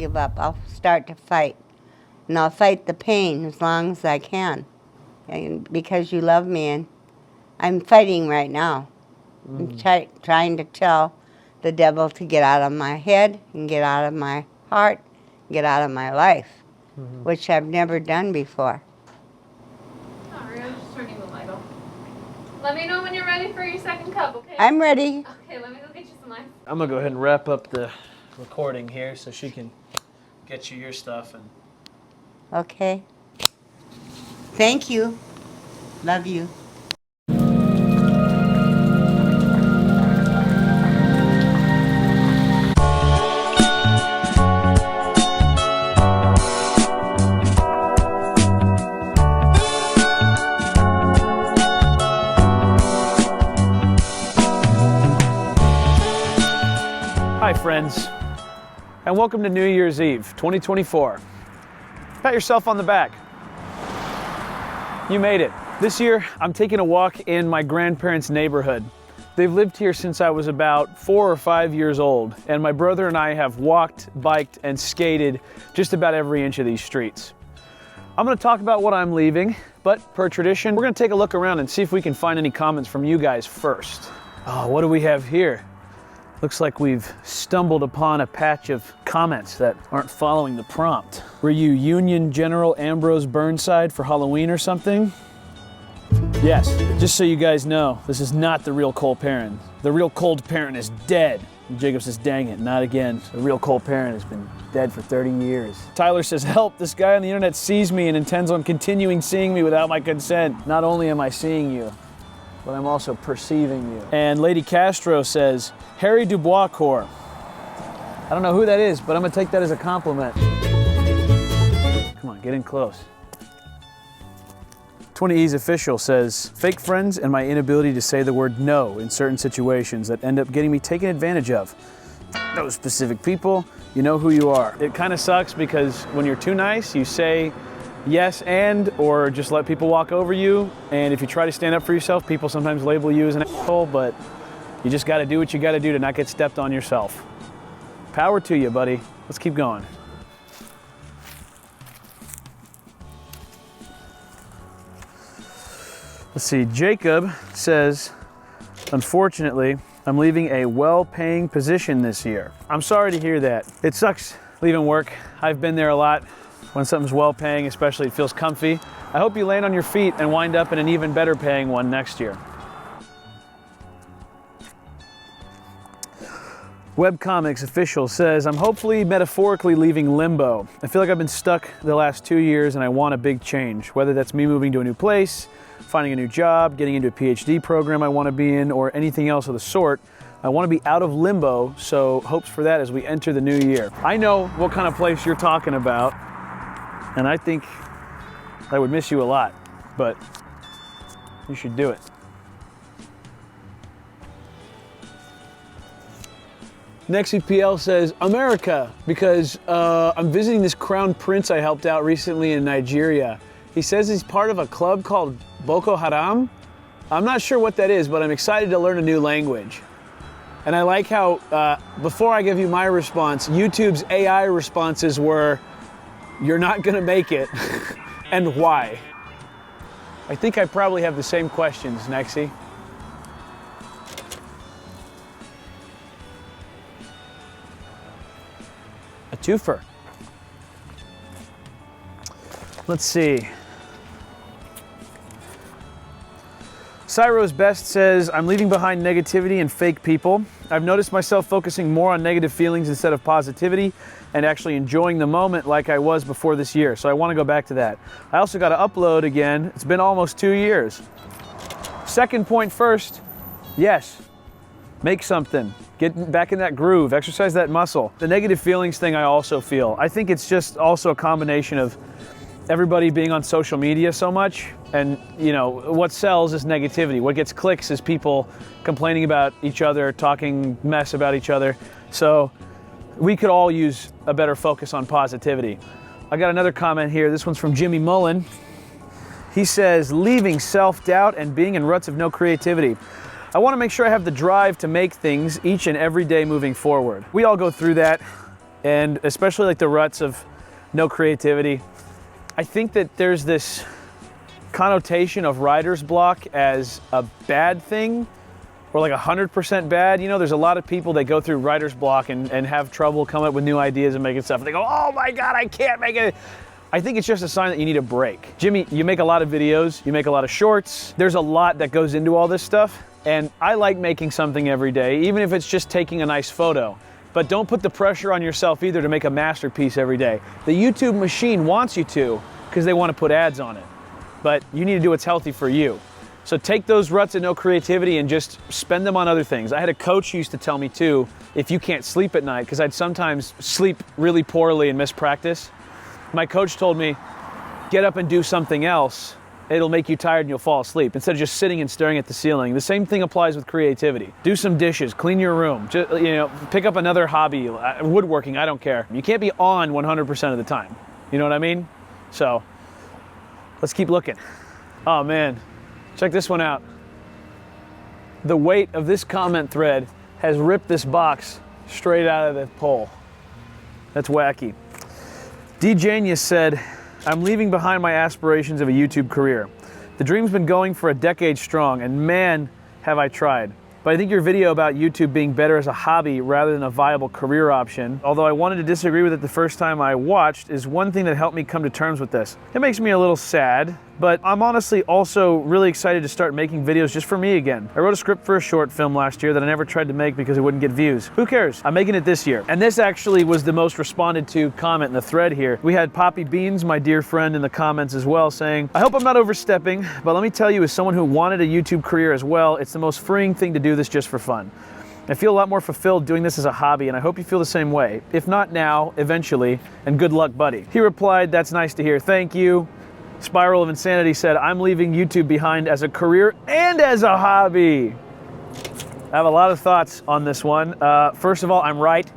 give up. I'll start to fight. And I'll fight the pain as long as I can. And because you love me, and I'm fighting right now. I'm trying to tell the devil to get out of my head and get out of my heart, get out of my life, which I've never done before. Sorry, I was just turning the light off. Let me know when you're ready for your second cup, okay? I'm ready. Okay, let me go get you some ice. I'm gonna go ahead and wrap up the recording here so she can get you your stuff. And Okay. Thank you. Love you. Hi friends, and welcome to New Year's Eve 2024. Pat yourself on the back. You made it. This year, I'm taking a walk in my grandparents' neighborhood. They've lived here since I was about 4 or 5 years old, and my brother and I have walked, biked, and skated just about every inch of these streets. I'm gonna talk about what I'm leaving, but per tradition, we're gonna take a look around and see if we can find any comments from you guys first. Oh, what do we have here? Looks like we've stumbled upon a patch of comments that aren't following the prompt. Were you Union General Ambrose Burnside for Halloween or something? Yes, just so you guys know, this is not the real Cole Perrine. The real Cold Perrine is dead. And Jacob says, dang it, not again. The real Cole Perrine has been dead for 30 years. Tyler says, help, this guy on the internet sees me and intends on continuing seeing me without my consent. Not only am I seeing you, but I'm also perceiving you. And Lady Castro says, Harry Dubois Corps. I don't know who that is, but I'm gonna take that as a compliment. Come on, get in close. 20E's official says, fake friends and my inability to say the word no in certain situations that end up getting me taken advantage of. No specific people, you know who you are. It kind of sucks because when you're too nice, you say yes and, or just let people walk over you. And if you try to stand up for yourself, people sometimes label you as an asshole, but you just gotta do what you gotta do to not get stepped on yourself. Power to you, buddy. Let's keep going. Let's see, Jacob says, unfortunately, I'm leaving a well-paying position this year. I'm sorry to hear that. It sucks leaving work. I've been there a lot. When something's well-paying, especially, it feels comfy. I hope you land on your feet and wind up in an even better paying one next year. Webcomics official says, I'm hopefully metaphorically leaving limbo. I feel like I've been stuck the last 2 years and I want a big change, whether that's me moving to a new place, finding a new job, getting into a PhD program I want to be in, or anything else of the sort. I want to be out of limbo, so hopes for that as we enter the new year. I know what kind of place you're talking about, and I think I would miss you a lot, but you should do it. Next EPL says, America, because I'm visiting this crown prince I helped out recently in Nigeria. He says he's part of a club called Boko Haram. I'm not sure what that is, but I'm excited to learn a new language. And I like how, before I give you my response, YouTube's AI responses were, you're not gonna make it, and why? I think I probably have the same questions, Nexie. A twofer. Let's see. Cyro's Best says, I'm leaving behind negativity and fake people. I've noticed myself focusing more on negative feelings instead of positivity and actually enjoying the moment like I was before this year. So I want to go back to that. I also got to upload again. It's been almost 2 years. Second point first, yes, make something. Get back in that groove, exercise that muscle. The negative feelings thing I also feel. I think it's just also a combination of everybody being on social media so much, and you know, what sells is negativity. What gets clicks is people complaining about each other, talking mess about each other. So we could all use a better focus on positivity. I got another comment here. This one's from Jimmy Mullen. He says, leaving self-doubt and being in ruts of no creativity. I want to make sure I have the drive to make things each and every day moving forward. We all go through that. and especially like the ruts of no creativity. I think that there's this connotation of writer's block as a bad thing, or like 100% bad. You know, there's a lot of people that go through writer's block and have trouble coming up with new ideas and making stuff. And they go, oh my God, I can't make it. I think it's just a sign that you need a break. Jimmy, you make a lot of videos, you make a lot of shorts. There's a lot that goes into all this stuff. And I like making something every day, even if it's just taking a nice photo. But don't put the pressure on yourself either to make a masterpiece every day. The YouTube machine wants you to, because they want to put ads on it. But you need to do what's healthy for you. So take those ruts of no creativity and just spend them on other things. I had a coach who used to tell me too, if you can't sleep at night, because I'd sometimes sleep really poorly and miss practice. My coach told me, get up and do something else. It'll make you tired and you'll fall asleep instead of just sitting and staring at the ceiling. The same thing applies with creativity. Do some dishes, clean your room, just, you know, pick up another hobby, woodworking, I don't care. You can't be on 100% of the time. You know what I mean? So let's keep looking. Oh man, check this one out. The weight of this comment thread has ripped this box straight out of the pole. That's wacky. DJanius said, I'm leaving behind my aspirations of a YouTube career. The dream's been going for a decade strong, and man, have I tried. But I think your video about YouTube being better as a hobby rather than a viable career option, although I wanted to disagree with it the first time I watched, is one thing that helped me come to terms with this. It makes me a little sad, but I'm honestly also really excited to start making videos just for me again. I wrote a script for a short film last year that I never tried to make because it wouldn't get views. Who cares? I'm making it this year. And this actually was the most responded to comment in the thread here. We had Poppy Beans, my dear friend, in the comments as well, saying, I hope I'm not overstepping, but let me tell you, as someone who wanted a YouTube career as well, it's the most freeing thing to do this just for fun. I feel a lot more fulfilled doing this as a hobby, and I hope you feel the same way. If not now, eventually, and good luck, buddy. He replied, that's nice to hear, thank you. Spiral of Insanity said, I'm leaving YouTube behind as a career and as a hobby. I have a lot of thoughts on this one. First of all, I'm right.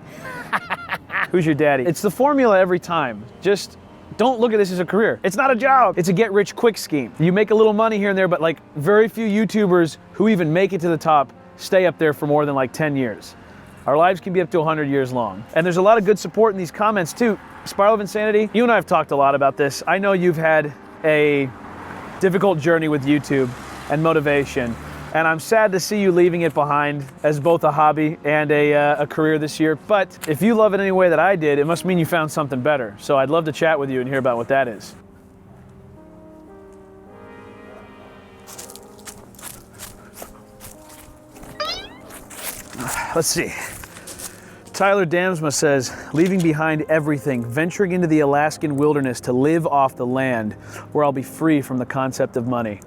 Who's your daddy? It's the formula every time. Just don't look at this as a career. It's not a job. It's a get-rich-quick scheme. You make a little money here and there, but like very few YouTubers who even make it to the top stay up there for more than like 10 years. Our lives can be up to 100 years long. And there's a lot of good support in these comments too. Spiral of Insanity, you and I have talked a lot about this. I know you've had a difficult journey with YouTube and motivation, and I'm sad to see you leaving it behind as both a hobby and a career this year. But if you love it any way that I did, it must mean you found something better. So I'd love to chat with you and hear about what that is. Let's see. Tyler Damsma says, leaving behind everything, venturing into the Alaskan wilderness to live off the land where I'll be free from the concept of money.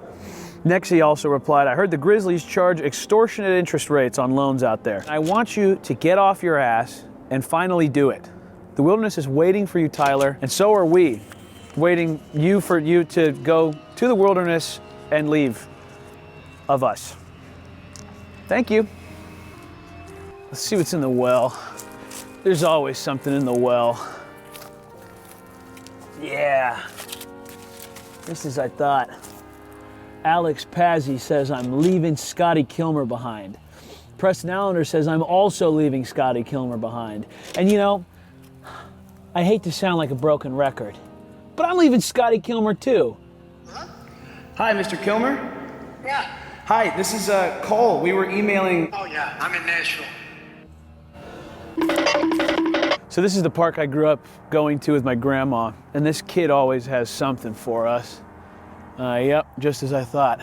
Next, he also replied, I heard the Grizzlies charge extortionate interest rates on loans out there. I want you to get off your ass and finally do it. The wilderness is waiting for you, Tyler, and so are we, waiting for you to go to the wilderness and leave of us. Thank you. Let's see what's in the well. There's always something in the well. Yeah. Just as I thought. Alex Pazzi says, I'm leaving Scotty Kilmer behind. Preston Allender says, I'm also leaving Scotty Kilmer behind. And you know, I hate to sound like a broken record, but I'm leaving Scotty Kilmer too. Huh? Hi, Mr. Kilmer. Yeah. Hi, this is Cole. We were emailing. Oh yeah, I'm in Nashville. So this is the park I grew up going to with my grandma, and this kid always has something for us. Yep, just as I thought.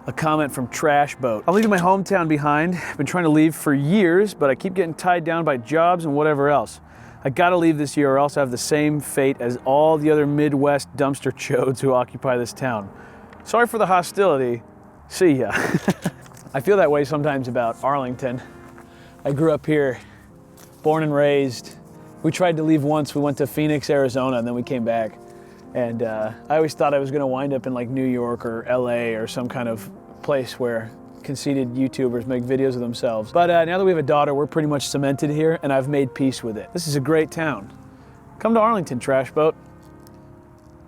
A comment from Trash Boat. I'm leaving my hometown behind. I've been trying to leave for years, but I keep getting tied down by jobs and whatever else. I gotta leave this year or else I have the same fate as all the other Midwest dumpster chodes who occupy this town. Sorry for the hostility. See ya. I feel that way sometimes about Arlington. I grew up here, born and raised. We tried to leave once. We went to Phoenix, Arizona, and then we came back. And I always thought I was gonna wind up in like New York or LA or some kind of place where conceited YouTubers make videos of themselves. But now that we have a daughter, we're pretty much cemented here, and I've made peace with it. This is a great town. Come to Arlington, Trash Boat.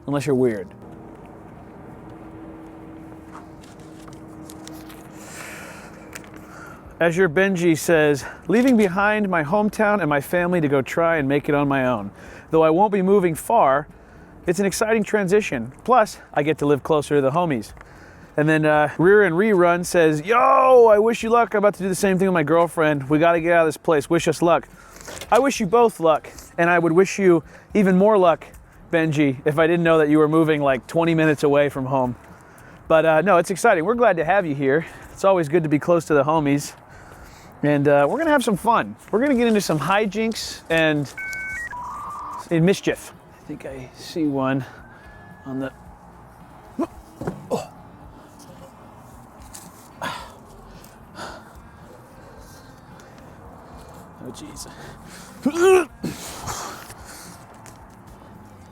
Unless you're weird. Azure Benji says, leaving behind my hometown and my family to go try and make it on my own. Though I won't be moving far, it's an exciting transition. Plus, I get to live closer to the homies. And then Rear and Rerun says, yo, I wish you luck. I'm about to do the same thing with my girlfriend. We gotta get out of this place. Wish us luck. I wish you both luck. And I would wish you even more luck, Benji, if I didn't know that you were moving like 20 minutes away from home. But no, it's exciting. We're glad to have you here. It's always good to be close to the homies. And we're gonna have some fun. We're gonna get into some hijinks and mischief. I think I see one on the... Oh. Oh, jeez.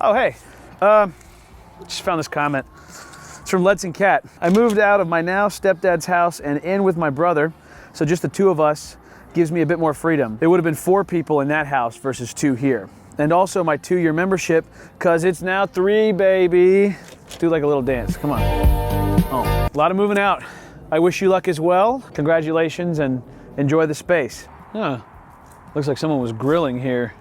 Oh, hey. Just found this comment. It's from LedsenKatt. I moved out of my now stepdad's house and in with my brother, so just the two of us gives me a bit more freedom. There would have been 4 people in that house versus 2 here. And also my 2-year membership, cause it's now 3, baby. Do like a little dance, come on. Oh, a lot of moving out. I wish you luck as well. Congratulations and enjoy the space. Huh. Looks like someone was grilling here.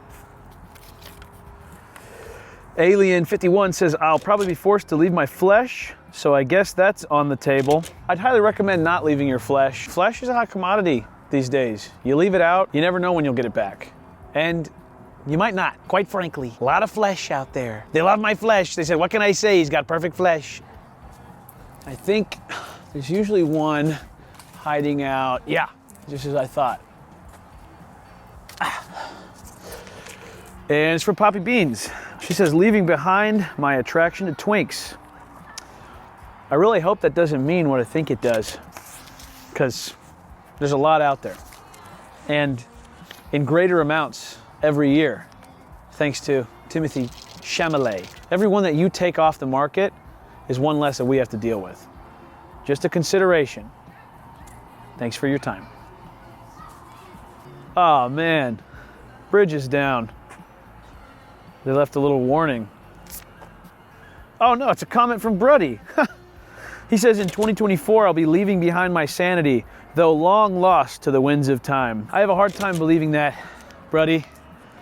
Alien51 says, I'll probably be forced to leave my flesh, so I guess that's on the table. I'd highly recommend not leaving your flesh. Flesh is a hot commodity these days. You leave it out, you never know when you'll get it back. And you might not, quite frankly. A lot of flesh out there. They love my flesh. They said, what can I say? He's got perfect flesh. I think there's usually one hiding out. Yeah, just as I thought. And it's from Poppy Beans. She says, leaving behind my attraction to twinks. I really hope that doesn't mean what I think it does, because there's a lot out there. And in greater amounts every year, thanks to Timothy Chalamet. Every one that you take off the market is one less that we have to deal with. Just a consideration. Thanks for your time. Oh man, bridge is down. They left a little warning. Oh no, it's a comment from Brudhi. He says, in 2024, I'll be leaving behind my sanity, though long lost to the winds of time. I have a hard time believing that, Brudhi.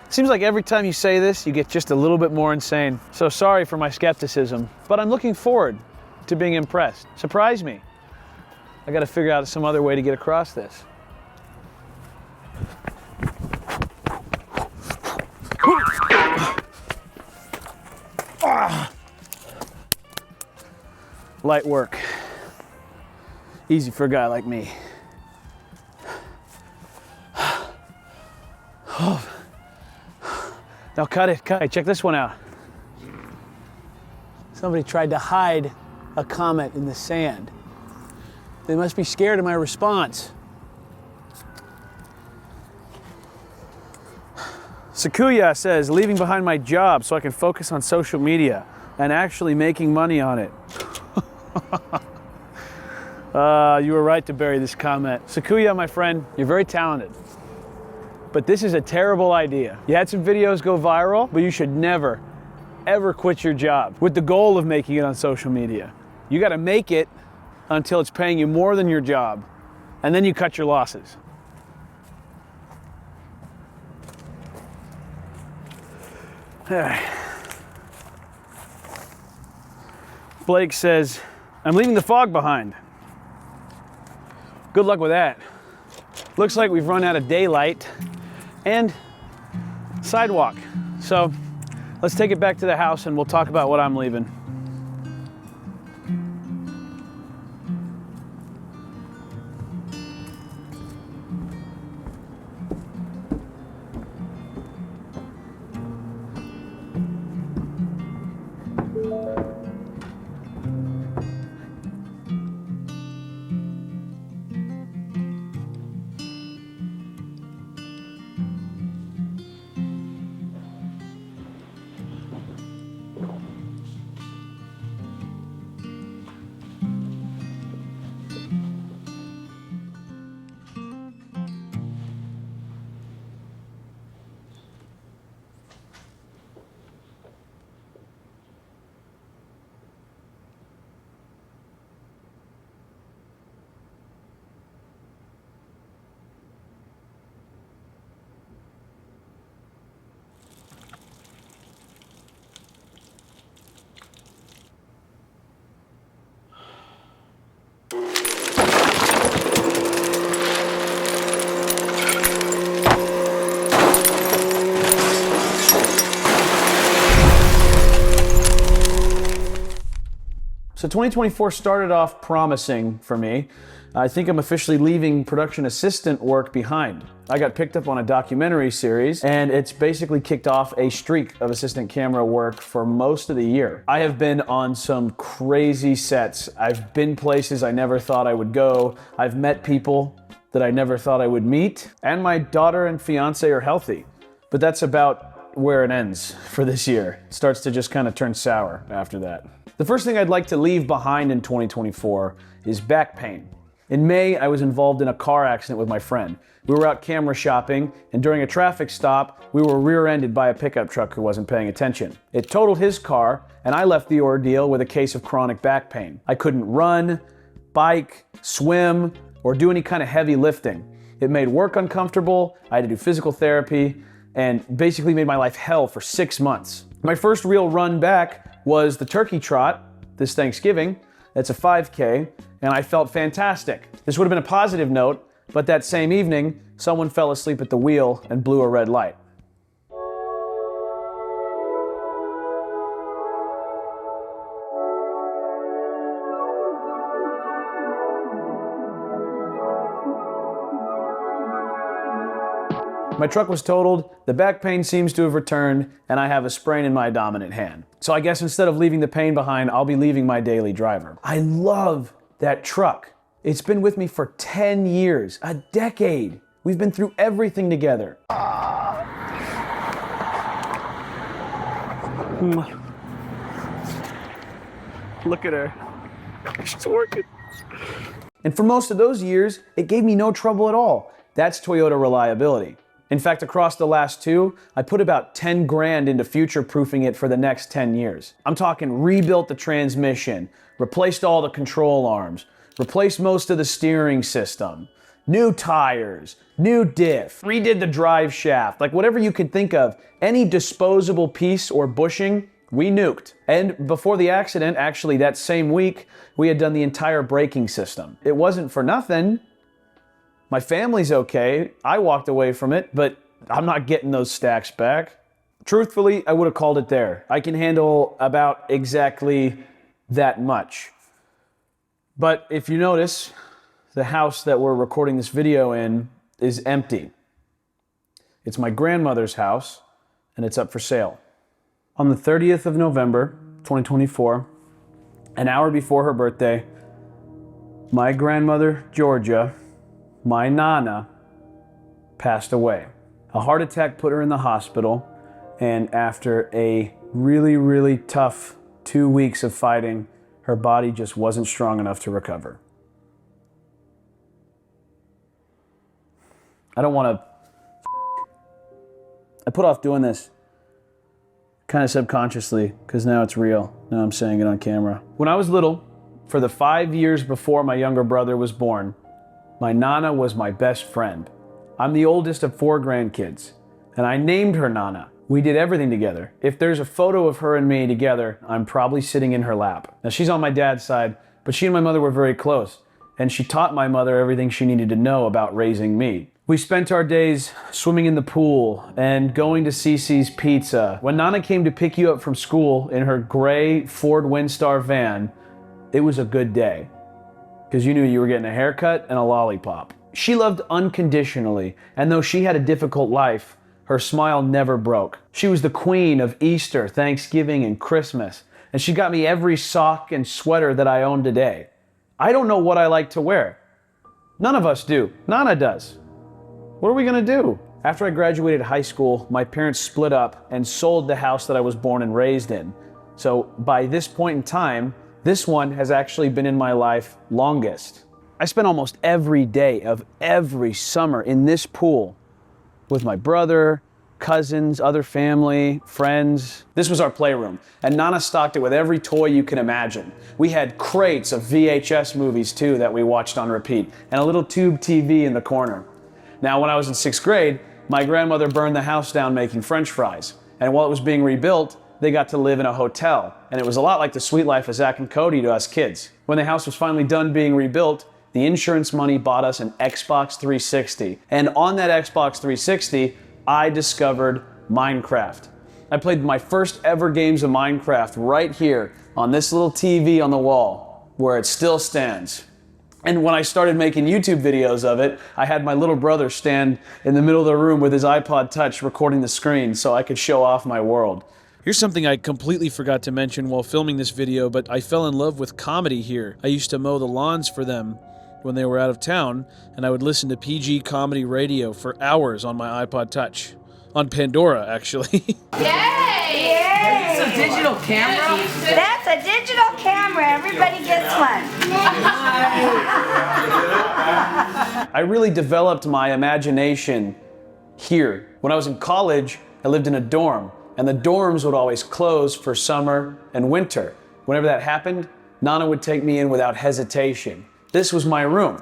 Seems like every time you say this, you get just a little bit more insane. So sorry for my skepticism, but I'm looking forward to being impressed. Surprise me. I gotta figure out some other way to get across this. Light work. Easy for a guy like me. Now cut it, cut. Hey, check this one out. Somebody tried to hide a comet in the sand. They must be scared of my response. Sikuya says, leaving behind my job so I can focus on social media and actually making money on it. You were right to bury this comment. Sikuya, my friend, you're very talented. But this is a terrible idea. You had some videos go viral, but you should never, ever quit your job with the goal of making it on social media. You gotta make it until it's paying you more than your job, and then you cut your losses. Blake says, I'm leaving the fog behind. Good luck with that. Looks like we've run out of daylight and sidewalk. So let's take it back to the house and we'll talk about what I'm leaving. So 2024 started off promising for me. I think I'm officially leaving production assistant work behind. I got picked up on a documentary series, and it's basically kicked off a streak of assistant camera work for most of the year. I have been on some crazy sets. I've been places I never thought I would go. I've met people that I never thought I would meet, and my daughter and fiance are healthy. But that's about where it ends for this year. It starts to just kind of turn sour after that. The first thing I'd like to leave behind in 2024 is back pain. In May, I was involved in a car accident with my friend. We were out camera shopping, and during a traffic stop, we were rear-ended by a pickup truck who wasn't paying attention. It totaled his car, and I left the ordeal with a case of chronic back pain. I couldn't run, bike, swim, or do any kind of heavy lifting. It made work uncomfortable, I had to do physical therapy, and basically made my life hell for 6 months. My first real run back was the turkey trot this Thanksgiving. That's a 5K, and I felt fantastic. This would have been a positive note, but that same evening, someone fell asleep at the wheel and blew a red light. My truck was totaled, the back pain seems to have returned, and I have a sprain in my dominant hand. So I guess instead of leaving the pain behind, I'll be leaving my daily driver. I love that truck. It's been with me for 10 years, a decade. We've been through everything together. Look at her. She's working. And for most of those years, it gave me no trouble at all. That's Toyota reliability. In fact, across the last two, I put about 10 grand into future-proofing it for the next 10 years. I'm talking rebuilt the transmission, replaced all the control arms, replaced most of the steering system, new tires, new diff, redid the drive shaft, like whatever you could think of, any disposable piece or bushing, we nuked. And before the accident, actually that same week, we had done the entire braking system. It wasn't for nothing. My family's okay. I walked away from it, but I'm not getting those stacks back. Truthfully, I would have called it there. I can handle about exactly that much. But if you notice, the house that we're recording this video in is empty. It's my grandmother's house, and it's up for sale. On the 30th of November, 2024, an hour before her birthday, my grandmother, Georgia, my Nana, passed away. A heart attack put her in the hospital, and after a really, really tough 2 weeks of fighting, her body just wasn't strong enough to recover. I don't want to... I put off doing this kind of subconsciously, because now it's real. Now I'm saying it on camera. When I was little, for the 5 years before my younger brother was born, my Nana was my best friend. I'm the oldest of 4 grandkids, and I named her Nana. We did everything together. If there's a photo of her and me together, I'm probably sitting in her lap. Now she's on my dad's side, but she and my mother were very close, and she taught my mother everything she needed to know about raising me. We spent our days swimming in the pool and going to Cece's Pizza. When Nana came to pick you up from school in her gray Ford Windstar van, it was a good day, because you knew you were getting a haircut and a lollipop. She loved unconditionally, and though she had a difficult life, her smile never broke. She was the queen of Easter, Thanksgiving, and Christmas, and she got me every sock and sweater that I own today. I don't know what I like to wear. None of us do. Nana does. What are we gonna do? After I graduated high school, my parents split up and sold the house that I was born and raised in. So by this point in time, this one has actually been in my life longest. I spent almost every day of every summer in this pool with my brother, cousins, other family, friends. This was our playroom, and Nana stocked it with every toy you can imagine. We had crates of VHS movies too that we watched on repeat, and a little tube TV in the corner. Now, when I was in 6th grade, my grandmother burned the house down making French fries, and while it was being rebuilt, they got to live in a hotel, and it was a lot like the sweet life of Zach and Cody to us kids. When the house was finally done being rebuilt, the insurance money bought us an Xbox 360, and on that Xbox 360, I discovered Minecraft. I played my first ever games of Minecraft right here on this little TV on the wall, where it still stands. And when I started making YouTube videos of it, I had my little brother stand in the middle of the room with his iPod Touch recording the screen so I could show off my world. Here's something I completely forgot to mention while filming this video, but I fell in love with comedy here. I used to mow the lawns for them when they were out of town, and I would listen to PG comedy radio for hours on my iPod Touch. On Pandora, actually. Yay! It's a digital camera? That's a digital camera. Everybody gets one. I really developed my imagination here. When I was in college, I lived in a dorm, and the dorms would always close for summer and winter. Whenever that happened, Nana would take me in without hesitation. This was my room.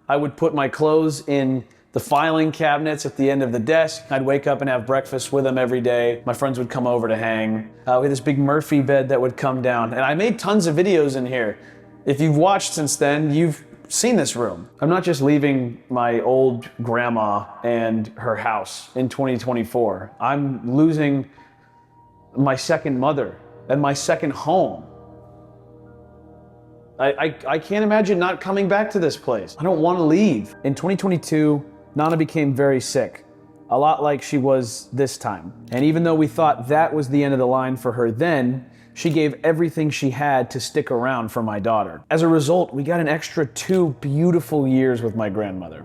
I would put my clothes in the filing cabinets at the end of the desk. I'd wake up and have breakfast with them every day. My friends would come over to hang. We had this big Murphy bed that would come down. And I made tons of videos in here. If you've watched since then, you've seen this room. I'm not just leaving my old grandma and her house in 2024. I'm losing my second mother and my second home. I can't imagine not coming back to this place. I don't want to leave. In 2022, Nana became very sick, a lot like she was this time. And even though we thought that was the end of the line for her then, she gave everything she had to stick around for my daughter. As a result, we got an extra 2 beautiful years with my grandmother.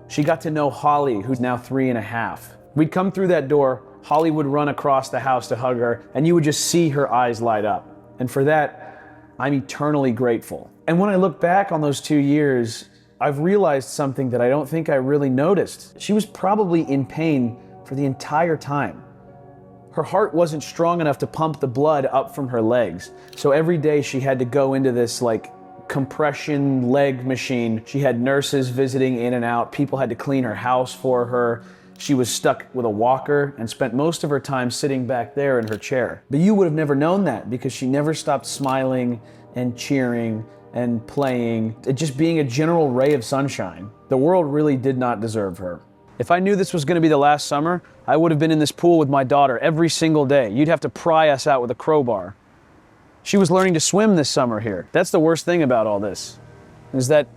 She got to know Holly, who's now 3.5. We'd come through that door, Holly would run across the house to hug her, and you would just see her eyes light up. And for that, I'm eternally grateful. And when I look back on those 2 years, I've realized something that I don't think I really noticed. She was probably in pain for the entire time. Her heart wasn't strong enough to pump the blood up from her legs. So every day she had to go into this like compression leg machine. She had nurses visiting in and out. People had to clean her house for her. She was stuck with a walker and spent most of her time sitting back there in her chair. But you would have never known that because she never stopped smiling and cheering and playing, just being a general ray of sunshine. The world really did not deserve her. If I knew this was gonna be the last summer, I would have been in this pool with my daughter every single day. You'd have to pry us out with a crowbar. She was learning to swim this summer here. That's the worst thing about all this, is that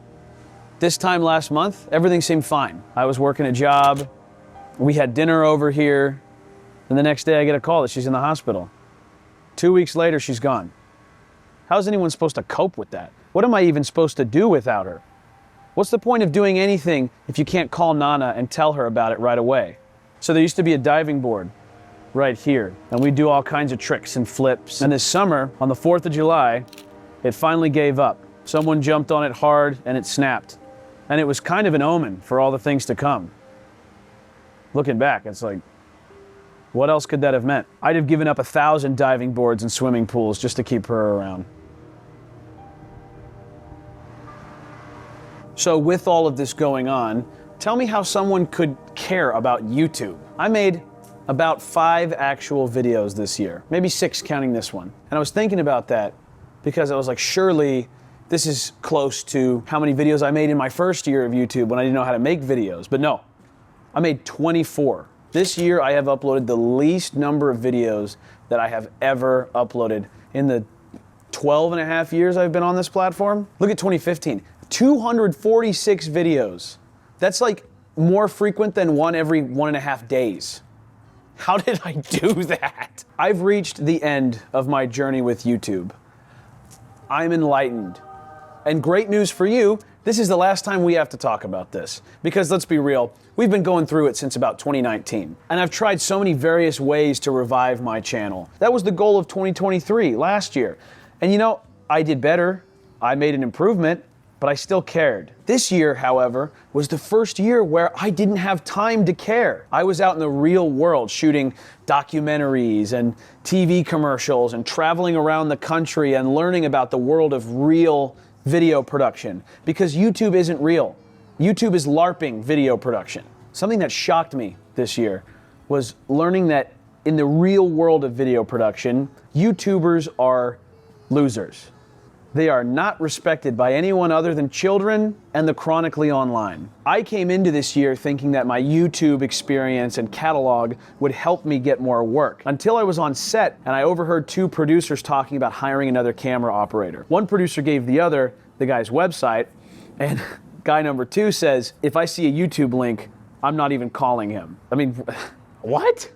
this time last month, everything seemed fine. I was working a job, we had dinner over here, and the next day I get a call that she's in the hospital. 2 weeks later, she's gone. How's anyone supposed to cope with that? What am I even supposed to do without her? What's the point of doing anything if you can't call Nana and tell her about it right away? So there used to be a diving board right here, and we'd do all kinds of tricks and flips. And this summer, on the 4th of July, it finally gave up. Someone jumped on it hard and it snapped. And it was kind of an omen for all the things to come. Looking back, it's like, what else could that have meant? I'd have given up 1,000 diving boards and swimming pools just to keep her around. So with all of this going on, tell me how someone could care about YouTube. I made about 5 actual videos this year, maybe 6 counting this one. And I was thinking about that because I was like, surely this is close to how many videos I made in my first year of YouTube when I didn't know how to make videos. But no, I made 24. This year I have uploaded the least number of videos that I have ever uploaded in the 12.5 years I've been on this platform. Look at 2015. 246 videos. That's like more frequent than one every 1.5 days. How did I do that? I've reached the end of my journey with YouTube. I'm enlightened. And great news for you, this is the last time we have to talk about this. Because let's be real, we've been going through it since about 2019. And I've tried so many various ways to revive my channel. That was the goal of 2023, last year. And you know, I did better. I made an improvement. But I still cared. This year, however, was the first year where I didn't have time to care. I was out in the real world shooting documentaries and TV commercials and traveling around the country and learning about the world of real video production. Because YouTube isn't real. YouTube is LARPing video production. Something that shocked me this year was learning that in the real world of video production, YouTubers are losers. They are not respected by anyone other than children and the chronically online. I came into this year thinking that my YouTube experience and catalog would help me get more work, until I was on set and I overheard two producers talking about hiring another camera operator. One producer gave the guy's website, and guy number two says, if I see a YouTube link, I'm not even calling him. I mean, what?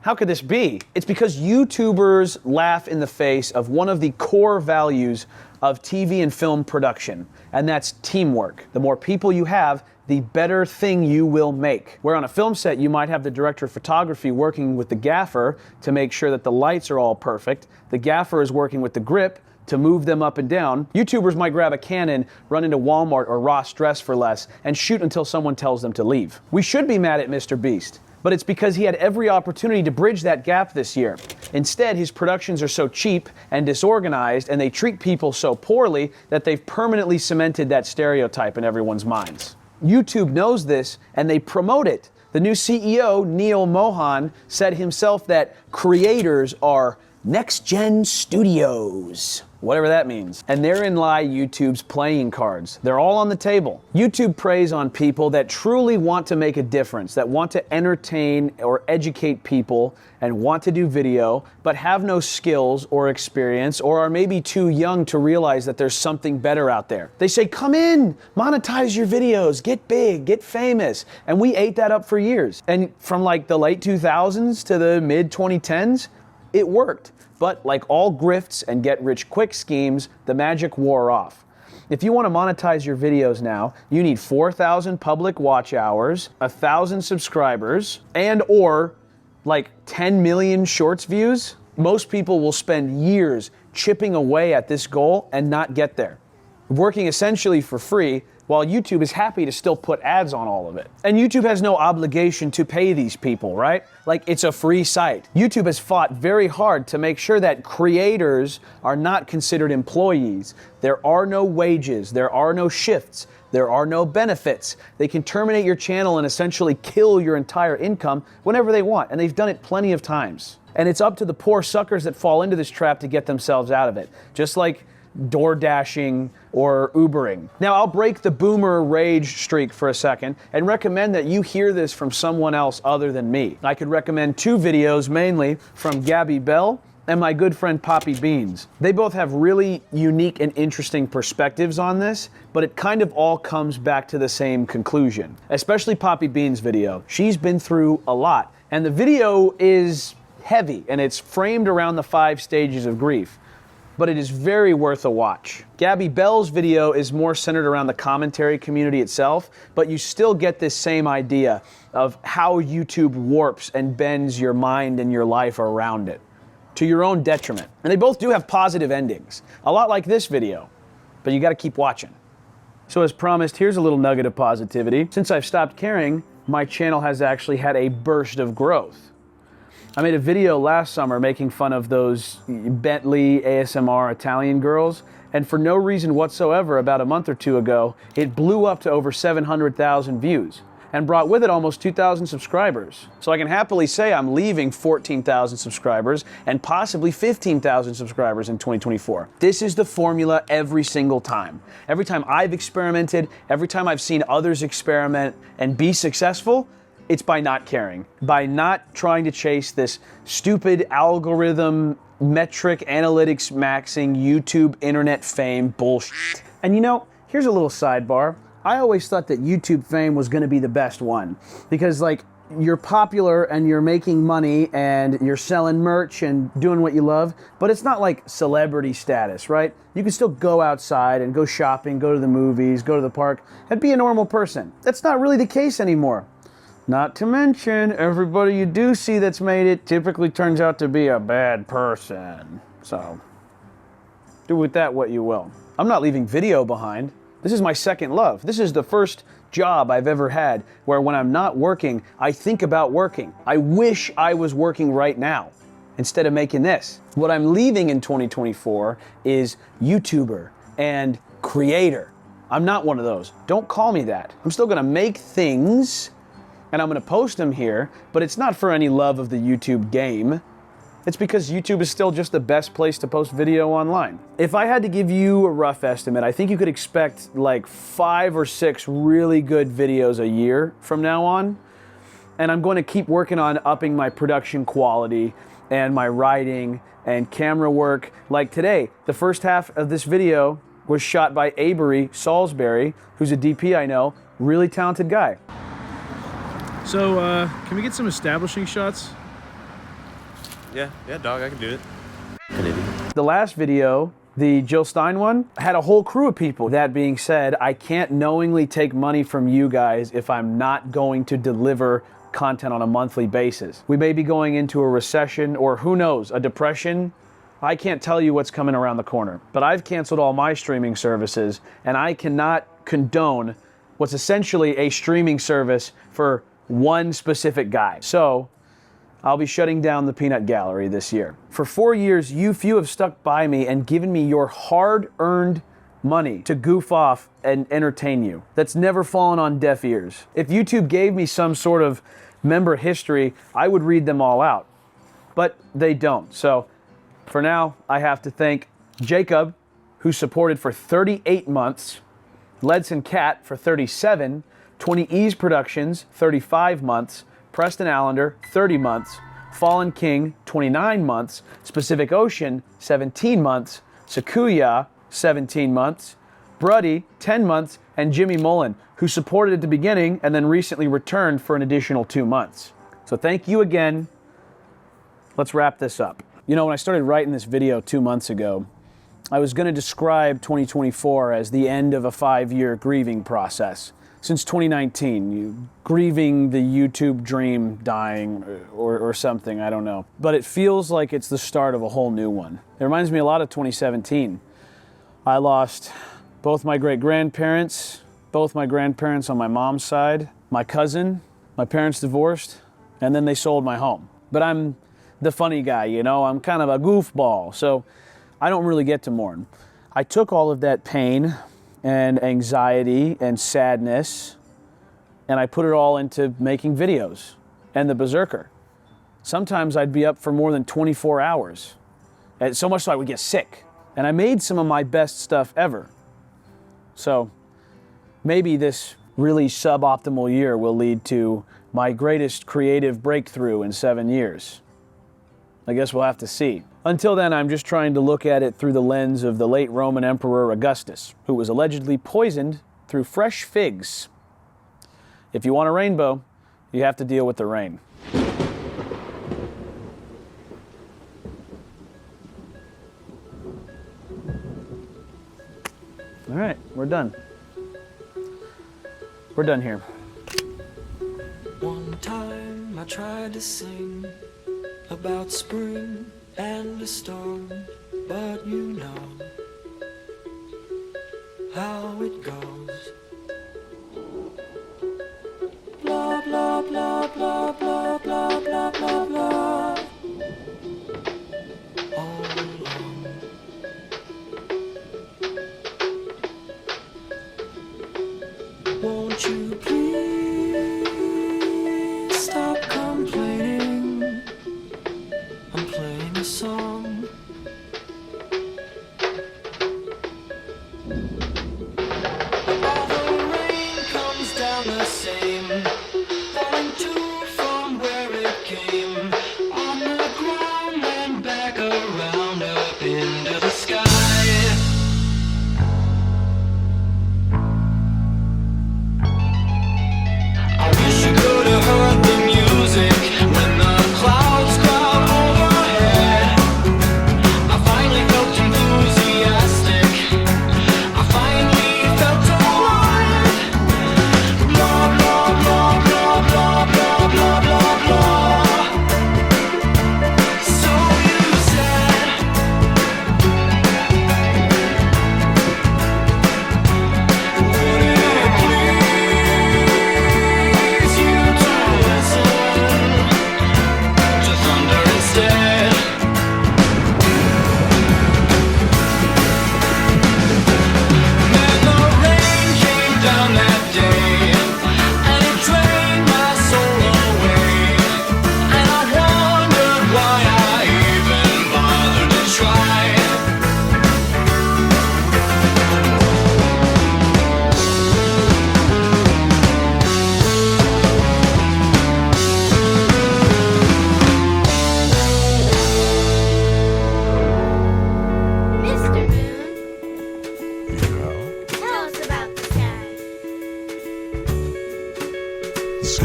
How could this be? It's because YouTubers laugh in the face of one of the core values of TV and film production, and that's teamwork. The more people you have, the better thing you will make. Where on a film set, you might have the director of photography working with the gaffer to make sure that the lights are all perfect. The gaffer is working with the grip to move them up and down. YouTubers might grab a Canon, run into Walmart or Ross Dress for less, and shoot until someone tells them to leave. We should be mad at Mr. Beast, but it's because he had every opportunity to bridge that gap this year. Instead, his productions are so cheap and disorganized, and they treat people so poorly that they've permanently cemented that stereotype in everyone's minds. YouTube knows this, and they promote it. The new CEO, Neil Mohan, said himself that creators are next-gen studios, whatever that means. And therein lie YouTube's playing cards. They're all on the table. YouTube preys on people that truly want to make a difference, that want to entertain or educate people and want to do video, but have no skills or experience, or are maybe too young to realize that there's something better out there. They say, come in, monetize your videos, get big, get famous. And we ate that up for years. And from like the late 2000s to the mid 2010s, it worked. But like all grifts and get-rich-quick schemes, the magic wore off. If you want to monetize your videos now, you need 4,000 public watch hours, 1,000 subscribers, and or like 10 million shorts views. Most people will spend years chipping away at this goal and not get there, working essentially for free, while YouTube is happy to still put ads on all of it. And YouTube has no obligation to pay these people, right? Like, it's a free site. YouTube has fought very hard to make sure that creators are not considered employees. There are no wages, there are no shifts, there are no benefits. They can terminate your channel and essentially kill your entire income whenever they want, and they've done it plenty of times. And it's up to the poor suckers that fall into this trap to get themselves out of it. Just like door dashing or Ubering. Now, I'll break the boomer rage streak for a second and recommend that you hear this from someone else other than me. I could recommend two videos, mainly from Gabby Bell and my good friend Poppy Beans. They both have really unique and interesting perspectives on this, but it kind of all comes back to the same conclusion. Especially Poppy Beans' video. She's been through a lot, and the video is heavy, and it's framed around the 5 stages of grief, but it is very worth a watch. Gabby Bell's video is more centered around the commentary community itself, but you still get this same idea of how YouTube warps and bends your mind and your life around it, to your own detriment. And they both do have positive endings, a lot like this video, but you gotta keep watching. So as promised, here's a little nugget of positivity. Since I've stopped caring, my channel has actually had a burst of growth. I made a video last summer making fun of those Bentley ASMR Italian girls, and for no reason whatsoever, about a month or two ago, it blew up to over 700,000 views and brought with it almost 2,000 subscribers. So I can happily say I'm leaving 14,000 subscribers and possibly 15,000 subscribers in 2024. This is the formula every single time. Every time I've experimented, every time I've seen others experiment and be successful, it's by not caring, by not trying to chase this stupid algorithm, metric, analytics maxing, YouTube, internet fame bullshit. And you know, here's a little sidebar. I always thought that YouTube fame was gonna be the best one, because like, you're popular and you're making money and you're selling merch and doing what you love, but it's not like celebrity status, right? You can still go outside and go shopping, go to the movies, go to the park, and be a normal person. That's not really the case anymore. Not to mention, everybody you do see that's made it typically turns out to be a bad person. So, do with that what you will. I'm not leaving video behind. This is my second love. This is the first job I've ever had where when I'm not working, I think about working. I wish I was working right now instead of making this. What I'm leaving in 2024 is YouTuber and creator. I'm not one of those. Don't call me that. I'm still gonna make things and I'm gonna post them here, but it's not for any love of the YouTube game. It's because YouTube is still just the best place to post video online. If I had to give you a rough estimate, I think you could expect like 5 or 6 really good videos a year from now on. And I'm going to keep working on upping my production quality and my writing and camera work. Like today, the first half of this video was shot by Abery, Saulsberry, who's a DP I know, really talented guy. So, can we get some establishing shots? Yeah, dog, I can do it. The last video, the Jill Stein one, had a whole crew of people. That being said, I can't knowingly take money from you guys if I'm not going to deliver content on a monthly basis. We may be going into a recession or who knows, a depression. I can't tell you what's coming around the corner, but I've canceled all my streaming services and I cannot condone what's essentially a streaming service for one specific guy. So I'll be shutting down the Peanut Gallery this year. For 4 years, you few have stuck by me and given me your hard-earned money to goof off and entertain you. That's never fallen on deaf ears. If YouTube gave me some sort of member history, I would read them all out, but they don't. So for now, I have to thank Jacob, who supported for 38 months, LedsenKatt for 37, 20E's Productions, 35 months, Preston Allender, 30 months, Fallen King, 29 months, Pacific Ocean, 17 months, Sikuya, 17 months, Brudhi, 10 months, and Jimmy Mullen, who supported at the beginning and then recently returned for an additional 2 months. So thank you again. Let's wrap this up. You know, when I started writing this video 2 months ago, I was going to describe 2024 as the end of a 5-year grieving process. Since 2019, grieving the YouTube dream dying or something, I don't know. But it feels like it's the start of a whole new one. It reminds me a lot of 2017. I lost both my great-grandparents, both my grandparents on my mom's side, my cousin, my parents divorced, and then they sold my home. But I'm the funny guy, you know, I'm kind of a goofball, so I don't really get to mourn. I took all of that pain and anxiety and sadness and I put it all into making videos and the Berserker. Sometimes I'd be up for more than 24 hours, and so much so I would get sick. And I made some of my best stuff ever. So maybe this really suboptimal year will lead to my greatest creative breakthrough in 7 years. I guess we'll have to see. Until then, I'm just trying to look at it through the lens of the late Roman Emperor Augustus, who was allegedly poisoned through fresh figs. If you want a rainbow, you have to deal with the rain. All right, we're done. We're done here. One time I tried to sing about spring and a storm, but you know how it goes. Blah, blah, blah, blah, blah, blah, blah, blah, blah. All along. Won't you please stop complaining? I'm playing a song. All the rain comes down the same, falling 2 from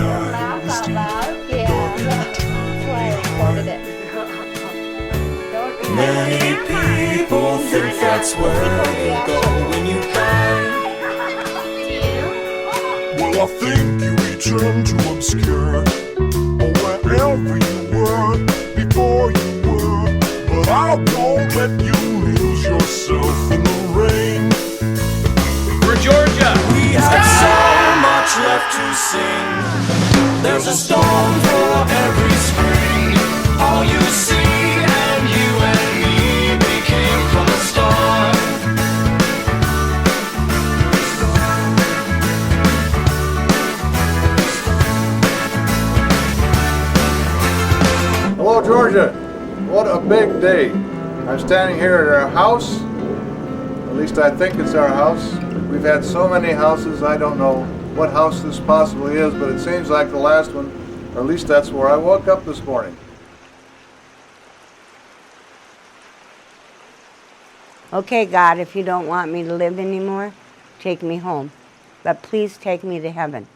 Laugh out loud. Yeah, that's why I recorded it. Many people think that's where you go when you cry. Well, I think you return to obscure, or wherever you were before you were. But I won't let you lose yourself in the rain. For Georgia. We have so much left to sing. There's a storm for every spring. All you see and you and me became from the start. Hello, Georgia. What a big day. I'm standing here at our house. At least I think it's our house. We've had so many houses, I don't know what house this possibly is, but it seems like the last one, or at least that's where I woke up this morning. Okay, God, if you don't want me to live anymore, take me home. But please take me to heaven.